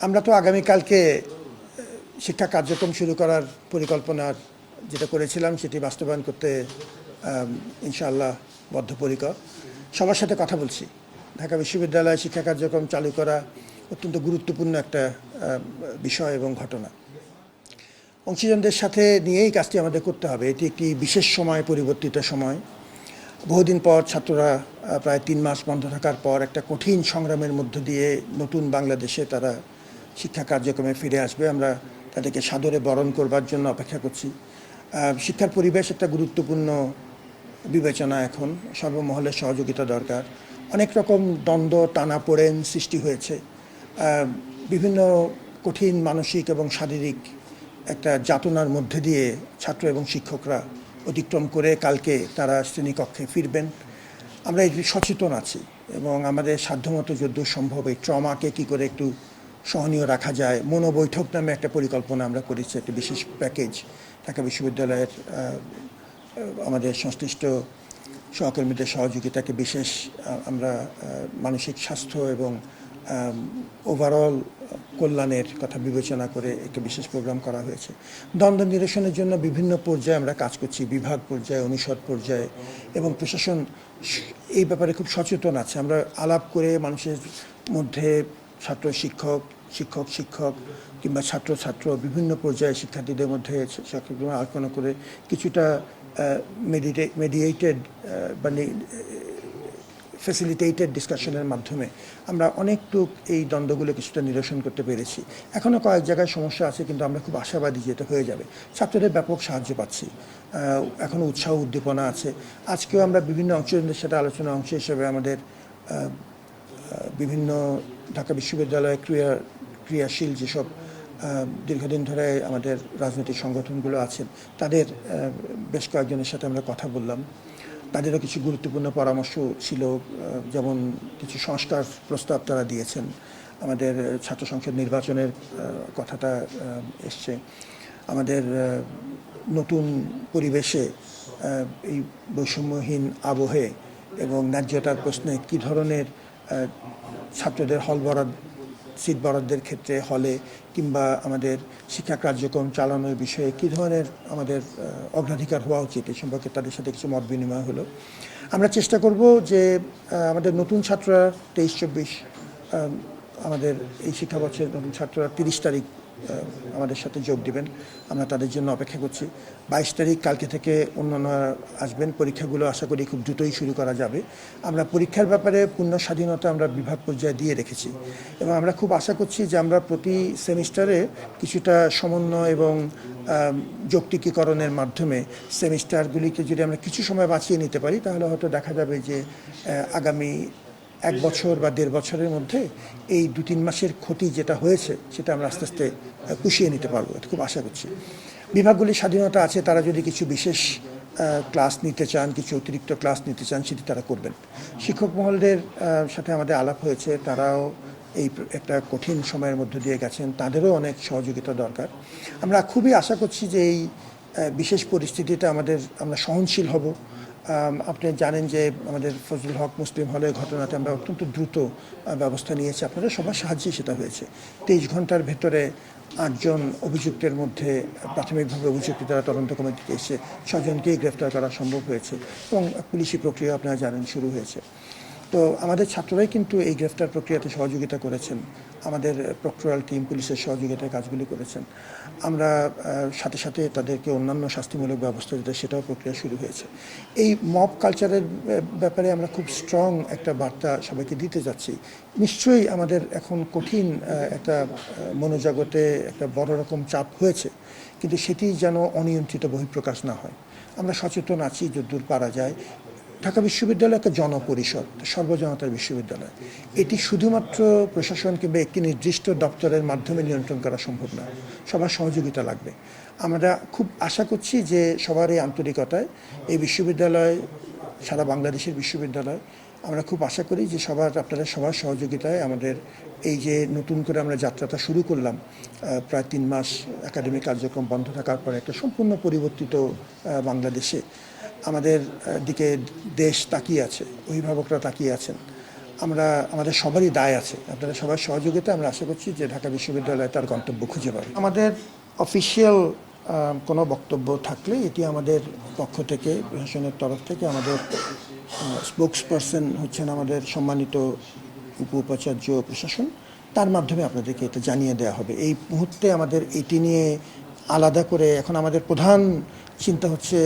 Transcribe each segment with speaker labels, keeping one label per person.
Speaker 1: আমরা তো আগামীকালকে শিক্ষা কার্যক্রম শুরু করার পরিকল্পনা যেটা করেছিলাম সেটি বাস্তবায়ন করতে ইনশাআল্লাহ বদ্ধপরিকর। সবার সাথে কথা বলছি। ঢাকা বিশ্ববিদ্যালয়ে শিক্ষা কার্যক্রম চালু করা অত্যন্ত গুরুত্বপূর্ণ একটা বিষয় এবং ঘটনা। অংশীজনদের সাথে নিয়েই কাজটি আমাদের করতে হবে। এটি একটি বিশেষ সময়, পরিবর্তিত সময়। বহুদিন পর ছাত্ররা প্রায় 3 মাস বন্ধ থাকার পর একটা কঠিন সংগ্রামের মধ্য দিয়ে নতুন বাংলাদেশে তারা শিক্ষা কার্যক্রমে ফিরে আসবে। আমরা তাদেরকে সাদরে বরণ করবার জন্য অপেক্ষা করছি। শিক্ষার পরিবেশ একটা গুরুত্বপূর্ণ বিবেচনা। এখন সর্বমহলের সহযোগিতা দরকার। অনেক রকম দ্বন্দ্ব, টানাপোড়েন সৃষ্টি হয়েছে। বিভিন্ন কঠিন মানসিক এবং শারীরিক একটা যাতনার মধ্যে দিয়ে ছাত্র এবং শিক্ষকরা অতিক্রম করে কালকে তারা শ্রেণীকক্ষে ফিরবেন। আমরা এই সচেতন আছি এবং আমাদের সাধ্যমতো যদ্দূর সম্ভব এই ট্রমাকে কী করে একটু সহনীয় রাখা যায়। মনোবৈঠক নামে একটা পরিকল্পনা আমরা করেছি, একটা বিশেষ প্যাকেজ। ঢাকা বিশ্ববিদ্যালয়ের আমাদের সংশ্লিষ্ট সহকর্মীদের সহযোগিতাকে বিশেষ আমরা মানসিক স্বাস্থ্য এবং ওভারঅল কল্যাণের কথা বিবেচনা করে একটা বিশেষ প্রোগ্রাম করা হয়েছে। দ্বন্দ্ব নিরসনের জন্য বিভিন্ন পর্যায়ে আমরা কাজ করছি, বিভাগ পর্যায়ে, অনুষদ পর্যায়ে, এবং প্রশাসন এই ব্যাপারে খুব সচেতন আছে। আমরা আলাপ করে মানুষের মধ্যে ছাত্র শিক্ষক, শিক্ষক শিক্ষক কিংবা ছাত্র ছাত্র বিভিন্ন পর্যায়ে শিক্ষার্থীদের মধ্যে আলোচনা করে কিছুটা মেডিয়েটেড মানে ফ্যাসিলিটেটেড ডিসকাশনের মাধ্যমে আমরা অনেকটুক এই দ্বন্দ্বগুলো কিছুটা নিরসন করতে পেরেছি। এখনও কয়েক জায়গায় সমস্যা আছে, কিন্তু আমরা খুব আশাবাদী যে এটা হয়ে যাবে। ছাত্রদের ব্যাপক সাহায্য পাচ্ছি, এখনও উৎসাহ উদ্দীপনা আছে। আজকেও আমরা বিভিন্ন অংশীদারদের সাথে আলোচনা অংশ হিসেবে আমাদের বিভিন্ন ঢাকা বিশ্ববিদ্যালয়ে ক্রিয়াশীল যেসব দীর্ঘদিন ধরে আমাদের রাজনৈতিক সংগঠনগুলো আছেন তাদের বেশ কয়েকজনের সাথে আমরা কথা বললাম। তাদেরও কিছু গুরুত্বপূর্ণ পরামর্শ ছিল, যেমন কিছু সংস্কার প্রস্তাব তারা দিয়েছেন। আমাদের ছাত্র সংসদ নির্বাচনের কথাটা এসছে। আমাদের নতুন পরিবেশে এই বৈষম্যহীন আবহে এবং ন্যায্যতার প্রশ্নে কী ধরনের ছাত্রদের হল বরাদ্দ, সিট বরাদ্দের ক্ষেত্রে হলে কিংবা আমাদের শিক্ষা কার্যক্রম চালানোর বিষয়ে কী ধরনের আমাদের অগ্রাধিকার হওয়া উচিত, এই সম্পর্কে তাদের সাথে কিছু মত বিনিময় হলো। আমরা চেষ্টা করব যে আমাদের নতুন ছাত্ররা 23-24 আমাদের এই শিক্ষাবর্ষের নতুন ছাত্ররা 30 তারিখ আমাদের সাথে যোগ দিবেন। আমরা তাদের জন্য অপেক্ষা করছি। 22 তারিখ কালকে থেকে অন্যান্য আসবেন। পরীক্ষাগুলো আশা করি খুব দ্রুতই শুরু করা যাবে। আমরা পরীক্ষার ব্যাপারে পূর্ণ স্বাধীনতা আমরা বিভাগ পর্যায়ে দিয়ে রেখেছি এবং আমরা খুব আশা করছি যে আমরা প্রতি সেমিস্টারে কিছুটা সমন্বয় এবং যৌক্তিকীকরণের মাধ্যমে সেমিস্টারগুলিকে যদি আমরা কিছু সময় বাঁচিয়ে নিতে পারি, তাহলে হয়তো দেখা যাবে যে আগামী 1 বছর বা 1.5 বছরের মধ্যে এই 2-3 মাসের ক্ষতি যেটা হয়েছে সেটা আমরা আস্তে আস্তে পুষিয়ে নিতে পারবো, এটা খুব আশা করছি। বিভাগগুলির স্বাধীনতা আছে, তারা যদি কিছু বিশেষ ক্লাস নিতে চান, কিছু অতিরিক্ত ক্লাস নিতে চান, সেটি তারা করবেন। শিক্ষক মহলদের সাথে আমাদের আলাপ হয়েছে, তারাও এই একটা কঠিন সময়ের মধ্য দিয়ে গেছেন, তাদেরও অনেক সহযোগিতা দরকার। আমরা খুবই আশা করছি যে এই বিশেষ পরিস্থিতিতে আমরা সহনশীল হব। আপনি জানেন যে আমাদের ফজলুল হক মুসলিম হলের ঘটনাতে আমরা অত্যন্ত দ্রুত ব্যবস্থা নিয়েছি, আপনাদের সবার সাহায্যে সেটা হয়েছে। 23 ঘন্টার ভেতরে 8 জন অভিযুক্তের মধ্যে প্রাথমিকভাবে অভিযুক্ত তারা তদন্ত কমিটিতে এসে 6 জনকেই গ্রেফতার করা সম্ভব হয়েছে এবং পুলিশি প্রক্রিয়া আপনারা জানেন শুরু হয়েছে। তো আমাদের ছাত্ররাই কিন্তু এই গ্রেফতার প্রক্রিয়াতে সহযোগিতা করেছেন, আমাদের প্রক্টোরাল টিম পুলিশের সহযোগিতায় কাজগুলি করেছেন। আমরা সাথে সাথে তাদেরকে অন্যান্য শাস্তিমূলক ব্যবস্থা দিতে সেটাও প্রক্রিয়া শুরু হয়েছে। এই মব কালচারের ব্যাপারে আমরা খুব স্ট্রং একটা বার্তা সবাইকে দিতে যাচ্ছি। নিশ্চয়ই আমাদের এখন কঠিন একটা মনোজগতে একটা বড় রকম চাপ হয়েছে, কিন্তু সেটি যেন অনিয়ন্ত্রিত বহিঃপ্রকাশ না হয়। আমরা সচেতন আছি যতদূর পারা যায়। ঢাকা বিশ্ববিদ্যালয় একটা জনপরিষদ, সর্বজনতার বিশ্ববিদ্যালয়। এটি শুধুমাত্র প্রশাসন কিংবা একটি নির্দিষ্ট দপ্তরের মাধ্যমে নিয়ন্ত্রণ করা সম্ভব না, সবার সহযোগিতা লাগবে। আমরা খুব আশা করছি যে সবার এই আন্তরিকতায় এই বিশ্ববিদ্যালয় সারা বাংলাদেশের বিশ্ববিদ্যালয়, আমরা খুব আশা করি যে আপনাদের সবার সহযোগিতায় আমাদের এই যে নতুন করে আমরা যাত্রাটা শুরু করলাম, প্রায় 3 মাস একাডেমিক কার্যক্রম বন্ধ থাকার পরে একটা সম্পূর্ণ পরিবর্তিত বাংলাদেশে আমাদের দিকে দেশ তাকিয়ে আছে, অভিভাবকরা তাকিয়ে আছেন। আমাদের সবারই দায় আছে। আপনাদের সবার সহযোগিতা আমরা আশা করছি যে ঢাকা বিশ্ববিদ্যালয় তার গন্তব্য খুঁজে পাবে। আমাদের অফিসিয়াল কোনো বক্তব্য থাকলে এটি আমাদের পক্ষ থেকে, প্রশাসনের তরফ থেকে আমাদের স্পোকস পারসন হচ্ছেন আমাদের সম্মানিত উপাচার্য প্রশাসন, তার মাধ্যমে আপনাদেরকে এটা জানিয়ে দেওয়া হবে। এই মুহূর্তে আমাদের এটি নিয়ে আলাদা করে এখন আমাদের প্রধান চিন্তা হচ্ছে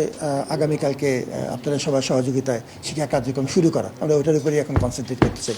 Speaker 1: আগামীকালকে আপনাদের সবার সহযোগিতায় শিক্ষা কার্যক্রম শুরু করা। আমরা ওইটার উপরেই এখন কনসেন্ট্রেট করতে চাই।